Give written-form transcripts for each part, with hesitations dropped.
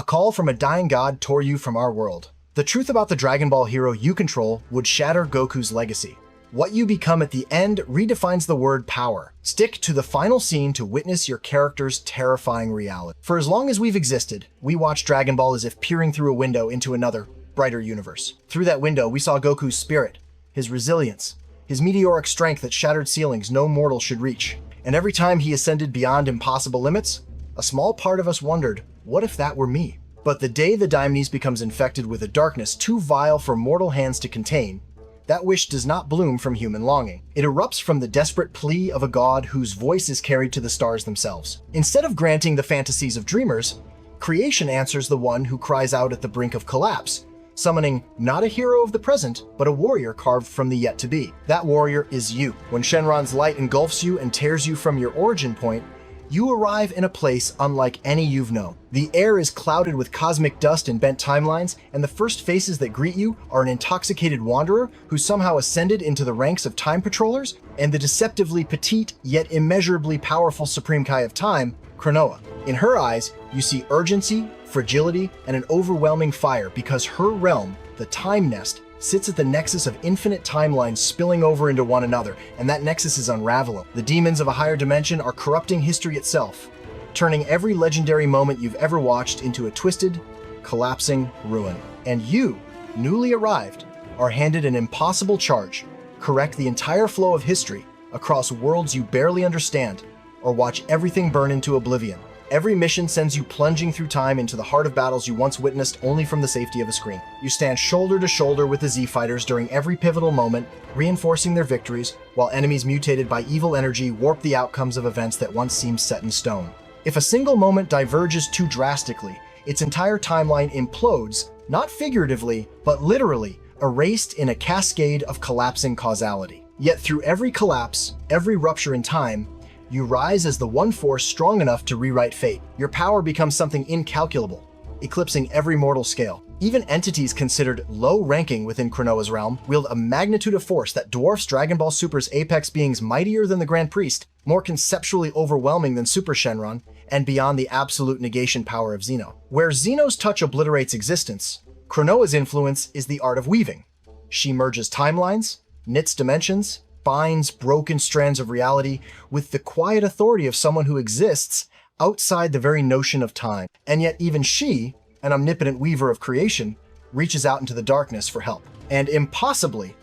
call from a dying god tore you from our world. The truth about the Dragon Ball hero you control would shatter Goku's legacy. What you become at the end redefines the word power. Stick to the final scene to witness your character's terrifying reality. For as long as we've existed, we watched Dragon Ball as if peering through a window into another, brighter universe. Through that window, we saw Goku's spirit, his resilience, his meteoric strength that shattered ceilings no mortal should reach. And every time he ascended beyond impossible limits, a small part of us wondered, what if that were me? But the day the Daimnis becomes infected with a darkness too vile for mortal hands to contain, that wish does not bloom from human longing. It erupts from the desperate plea of a god whose voice is carried to the stars themselves. Instead of granting the fantasies of dreamers, creation answers the one who cries out at the brink of collapse, summoning not a hero of the present, but a warrior carved from the yet-to-be. That warrior is you. When Shenron's light engulfs you and tears you from your origin point, you arrive in a place unlike any you've known. The air is clouded with cosmic dust and bent timelines, and the first faces that greet you are an intoxicated wanderer who somehow ascended into the ranks of time patrollers, and the deceptively petite yet immeasurably powerful Supreme Kai of Time, Cronoa. In her eyes, you see urgency, fragility, and an overwhelming fire because her realm, the Time Nest, sits at the nexus of infinite timelines spilling over into one another, and that nexus is unraveling. The demons of a higher dimension are corrupting history itself, turning every legendary moment you've ever watched into a twisted, collapsing ruin. And you, newly arrived, are handed an impossible charge: correct the entire flow of history across worlds you barely understand, or watch everything burn into oblivion. Every mission sends you plunging through time into the heart of battles you once witnessed only from the safety of a screen. You stand shoulder to shoulder with the Z fighters during every pivotal moment, reinforcing their victories, while enemies mutated by evil energy warp the outcomes of events that once seemed set in stone. If a single moment diverges too drastically, its entire timeline implodes, not figuratively, but literally, erased in a cascade of collapsing causality. Yet through every collapse, every rupture in time, you rise as the one force strong enough to rewrite fate. Your power becomes something incalculable, eclipsing every mortal scale. Even entities considered low-ranking within Cronoa's realm wield a magnitude of force that dwarfs Dragon Ball Super's apex beings mightier than the Grand Priest, more conceptually overwhelming than Super Shenron, and beyond the absolute negation power of Xeno. Where Xeno's touch obliterates existence, Cronoa's influence is the art of weaving. She merges timelines, knits dimensions, binds broken strands of reality with the quiet authority of someone who exists outside the very notion of time. And yet even she, an omnipotent weaver of creation, reaches out into the darkness for help. And impossibly,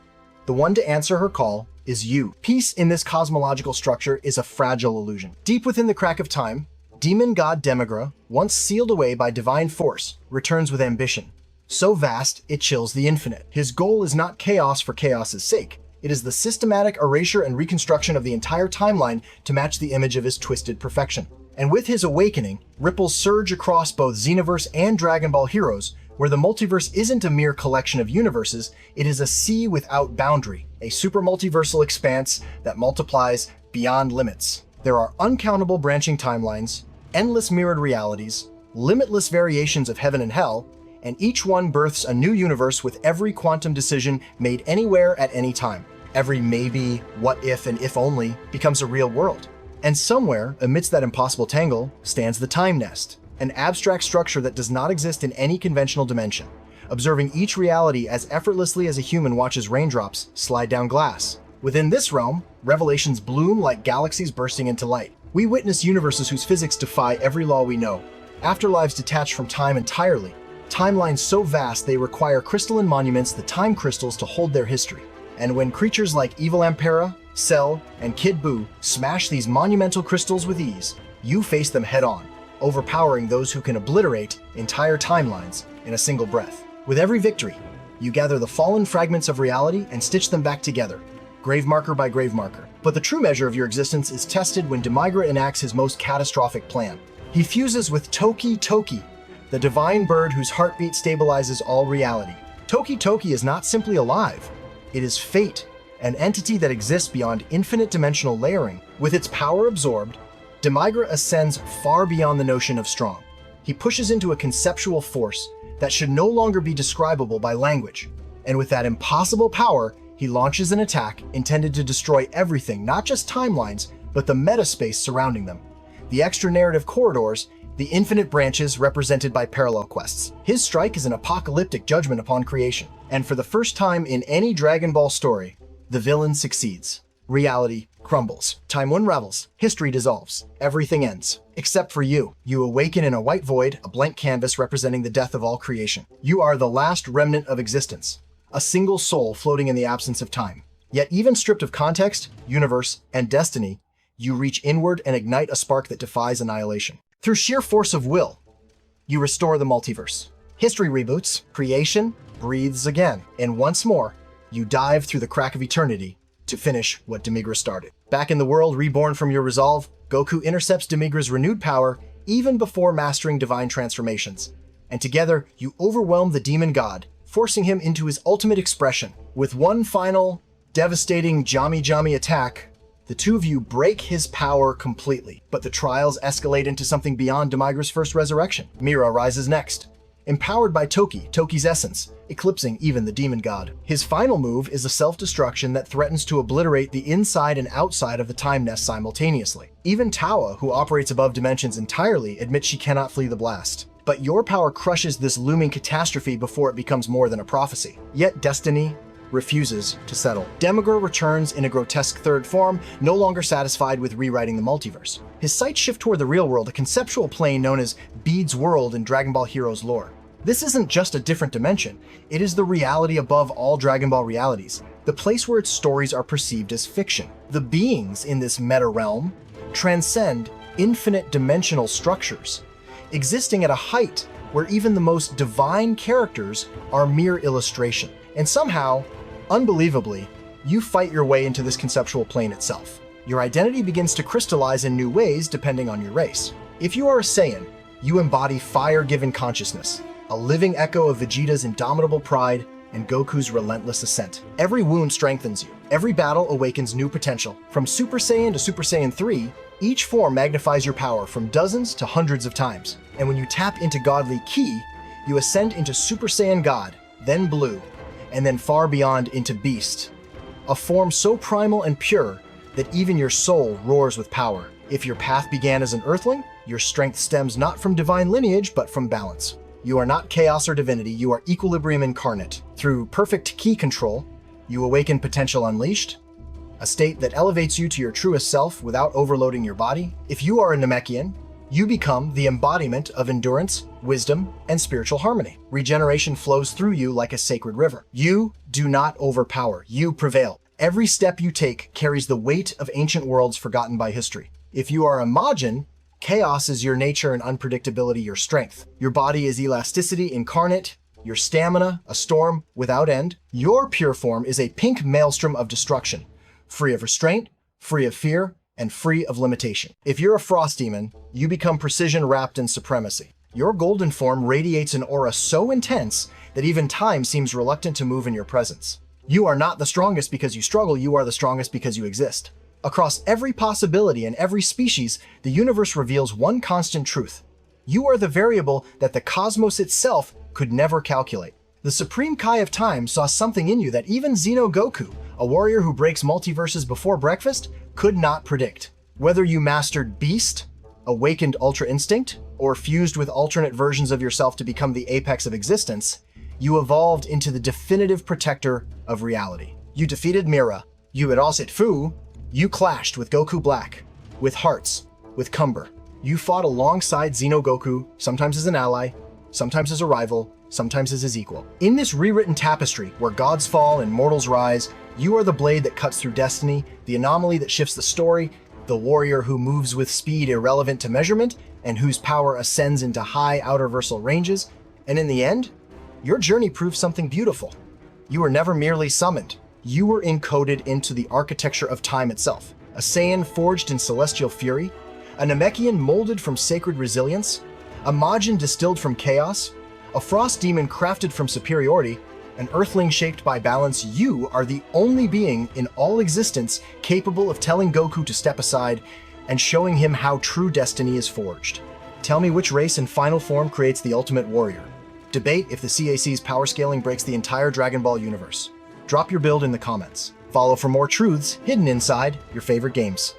the one to answer her call is you. Peace in this cosmological structure is a fragile illusion. Deep within the crack of time, demon god Demigra, once sealed away by divine force, returns with ambition. So vast, it chills the infinite. His goal is not chaos for chaos's sake. It is the systematic erasure and reconstruction of the entire timeline to match the image of his twisted perfection. And with his awakening, ripples surge across both Xenoverse and Dragon Ball Heroes, where the multiverse isn't a mere collection of universes, it is a sea without boundary, a super multiversal expanse that multiplies beyond limits. There are uncountable branching timelines, endless mirrored realities, limitless variations of heaven and hell, and each one births a new universe with every quantum decision made anywhere at any time. Every maybe, what if, and if only becomes a real world. And somewhere, amidst that impossible tangle, stands the Time Nest, an abstract structure that does not exist in any conventional dimension, observing each reality as effortlessly as a human watches raindrops slide down glass. Within this realm, revelations bloom like galaxies bursting into light. We witness universes whose physics defy every law we know, afterlives detached from time entirely, timelines so vast they require crystalline monuments, the time crystals, to hold their history. And when creatures like Evil Ampera, Cell, and Kid Buu smash these monumental crystals with ease, you face them head-on, overpowering those who can obliterate entire timelines in a single breath. With every victory, you gather the fallen fragments of reality and stitch them back together, grave marker by grave marker. But the true measure of your existence is tested when Demigra enacts his most catastrophic plan. He fuses with Toki Toki, the divine bird whose heartbeat stabilizes all reality. Toki Toki is not simply alive. It is fate, an entity that exists beyond infinite dimensional layering. With its power absorbed, Demigra ascends far beyond the notion of strong. He pushes into a conceptual force that should no longer be describable by language. And with that impossible power, he launches an attack intended to destroy everything, not just timelines, but the metaspace surrounding them. The extra-narrative corridors the infinite branches represented by parallel quests. His strike is an apocalyptic judgment upon creation, and for the first time in any Dragon Ball story, the villain succeeds. Reality crumbles. Time unravels. History dissolves. Everything ends. Except for you. You awaken in a white void, a blank canvas representing the death of all creation. You are the last remnant of existence, a single soul floating in the absence of time. Yet even stripped of context, universe, and destiny, you reach inward and ignite a spark that defies annihilation. Through sheer force of will, you restore the multiverse. History reboots, creation breathes again, and once more, you dive through the crack of eternity to finish what Demigra started. Back in the world reborn from your resolve, Goku intercepts Demigra's renewed power even before mastering divine transformations. And together, you overwhelm the demon god, forcing him into his ultimate expression. With one final, devastating Jami attack, the two of you break his power completely. But the trials escalate into something beyond Demigra's first resurrection. Mira rises next, empowered by Toki's essence, eclipsing even the demon god. His final move is a self-destruction that threatens to obliterate the inside and outside of the time nest simultaneously. Even Tawa, who operates above dimensions entirely, admits she cannot flee the blast. But your power crushes this looming catastrophe before it becomes more than a prophecy. Yet destiny refuses to settle. Demigra returns in a grotesque third form, no longer satisfied with rewriting the multiverse. His sights shift toward the real world, a conceptual plane known as Beed's world in Dragon Ball Heroes lore. This isn't just a different dimension, it is the reality above all Dragon Ball realities, the place where its stories are perceived as fiction. The beings in this meta realm transcend infinite dimensional structures, existing at a height where even the most divine characters are mere illustration. And somehow, unbelievably, you fight your way into this conceptual plane itself. Your identity begins to crystallize in new ways depending on your race. If you are a Saiyan, you embody fire-given consciousness, a living echo of Vegeta's indomitable pride and Goku's relentless ascent. Every wound strengthens you. Every battle awakens new potential. From Super Saiyan to Super Saiyan 3, each form magnifies your power from dozens to hundreds of times. And when you tap into godly ki, you ascend into Super Saiyan God, then Blue, and then far beyond into Beast, a form so primal and pure that even your soul roars with power. If your path began as an Earthling, your strength stems not from divine lineage, but from balance. You are not chaos or divinity, you are equilibrium incarnate. Through perfect ki control, you awaken potential unleashed, a state that elevates you to your truest self without overloading your body. If you are a Namekian, you become the embodiment of endurance, wisdom, and spiritual harmony. Regeneration flows through you like a sacred river. You do not overpower, you prevail. Every step you take carries the weight of ancient worlds forgotten by history. If you are a Majin, chaos is your nature and unpredictability your strength. Your body is elasticity incarnate, your stamina a storm without end. Your pure form is a pink maelstrom of destruction, free of restraint, free of fear, and free of limitation. If you're a Frost Demon, you become precision wrapped in supremacy. Your golden form radiates an aura so intense that even time seems reluctant to move in your presence. You are not the strongest because you struggle, you are the strongest because you exist. Across every possibility and every species, the universe reveals one constant truth. You are the variable that the cosmos itself could never calculate. The Supreme Kai of Time saw something in you that even Xeno Goku, a warrior who breaks multiverses before breakfast, could not predict. Whether you mastered Beast, awakened Ultra Instinct, or fused with alternate versions of yourself to become the apex of existence, you evolved into the definitive protector of reality. You defeated Mira, you had Osset Fu, you clashed with Goku Black, with Hearts, with Cumber. You fought alongside Xeno Goku, sometimes as an ally, sometimes as a rival, sometimes as his equal. In this rewritten tapestry, where gods fall and mortals rise, you are the blade that cuts through destiny, the anomaly that shifts the story, the warrior who moves with speed irrelevant to measurement, and whose power ascends into high outerversal ranges. And in the end, your journey proves something beautiful. You were never merely summoned. You were encoded into the architecture of time itself. A Saiyan forged in celestial fury, a Namekian molded from sacred resilience, a Majin distilled from chaos, a Frost Demon crafted from superiority, an Earthling shaped by balance. You are the only being in all existence capable of telling Goku to step aside and showing him how true destiny is forged. Tell me which race in final form creates the ultimate warrior. Debate if the CAC's power scaling breaks the entire Dragon Ball universe. Drop your build in the comments. Follow for more truths hidden inside your favorite games.